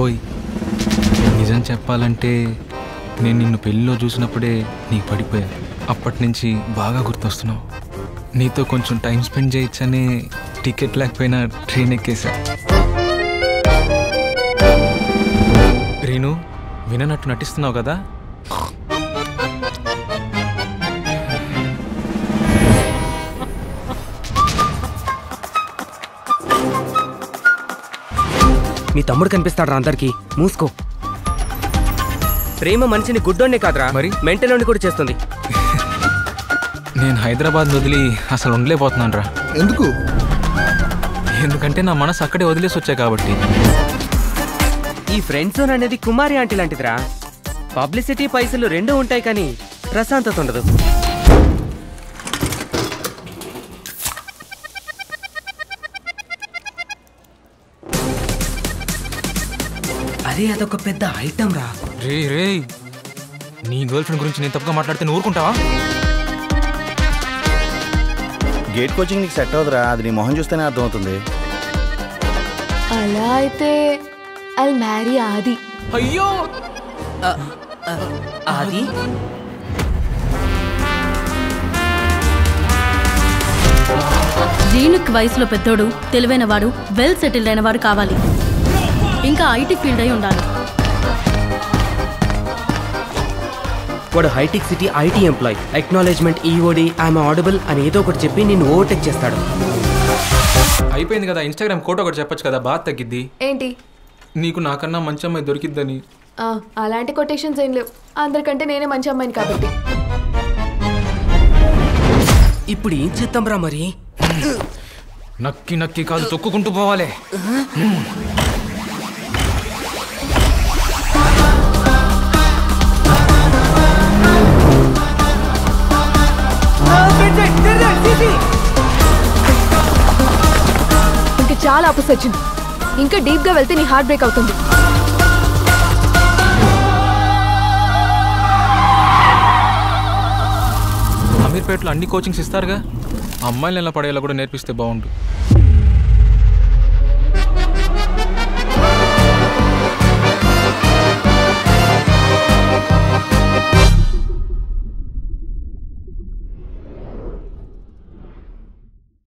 బాబోయ్, నిజం చెప్పాలంటే నేను నిన్ను పెళ్ళిలో చూసినప్పుడే నీకు పడిపోయా. అప్పటి నుంచి బాగా గుర్తొస్తున్నావు. నీతో కొంచెం టైం స్పెండ్ చేయొచ్చని టికెట్ లేకపోయినా ట్రైన్ ఎక్కేసా. రీను, విననట్టు నటిస్తున్నావు కదా. మీ తమ్ముడు కనిపిస్తాడు రా అందరికి. మూసుకో. ప్రేమ మనిషిని గుడ్డోనే కాదురా, మరి మెంటలోని కూడా చేస్తుంది. నేను హైదరాబాద్ వదిలి అసలు ఉండలేకపోతున్నాను రా. ఎందుకు? ఎందుకంటే నా మనసు అక్కడే వదిలేసి వచ్చా కాబట్టి. ఈ ఫ్రెండ్ జోన్ అనేది కుమారి ఆంటీ లాంటిదిరా. పబ్లిసిటీ పైసలు రెండూ ఉంటాయి కానీ ప్రశాంతత ఉండదు. అరే అదొక పెద్ద ఐటమ్ రా. రే రే, నీ గర్ల్ ఫ్రెండ్ గురించి నేను తప్పుగా మాట్లాడితే నువ్వు ఊరుకుంటావా? గేట్ కోచింగ్ నీకు సెట్ అవుతురా, అది నీ మొహం చూస్తేనే అర్థమవుతుంది. అలా అయితే ఐ మ్యారీ ఆది. అయ్యో ఆది? రీనుక్ వయసులో పెద్దోడు, తెలివైన వాడు, వెల్ సెటిల్డ్ అయిన వాడు కావాలి. ఇంకా ఐటీ ఫీల్డ్ అయి ఉండాలి. వాడు హైటెక్ City IT employee. Acknowledgement EOD I'm audible అని ఏదో ఒకటి చెప్పి నిన్ను ఓవర్టేక్ చేస్తాడు. అయిపోయింది కదా, ఇన్స్టాగ్రామ్ కోట ఒకటి చెప్పొచ్చు కదా, బాగా తగ్గిద్ది. ఏంటి? నీకు నాకన్నా మంచి అమ్మాయి దొరికిద్దని. అలాంటి కొటేషన్స్ ఏం లేవు. అందరికంటే నేనే మంచి అమ్మాయిని కాబట్టి. ఇప్పుడు ఏం చేద్దాం రా మరి? నక్కి నక్కి కాదు, తొక్కుకుంటూ పోవాలి. ఇంకా చాలా అప్పు సచిన్. ఇంకా డీప్ గా వెళ్తే నీ హార్ట్ బ్రేక్ అవుతుంది. అమీర్పేటలో అన్ని కోచింగ్స్ ఇస్తారుగా, అమ్మాయిలు ఎలా పడేలా కూడా నేర్పిస్తే బాగుండు.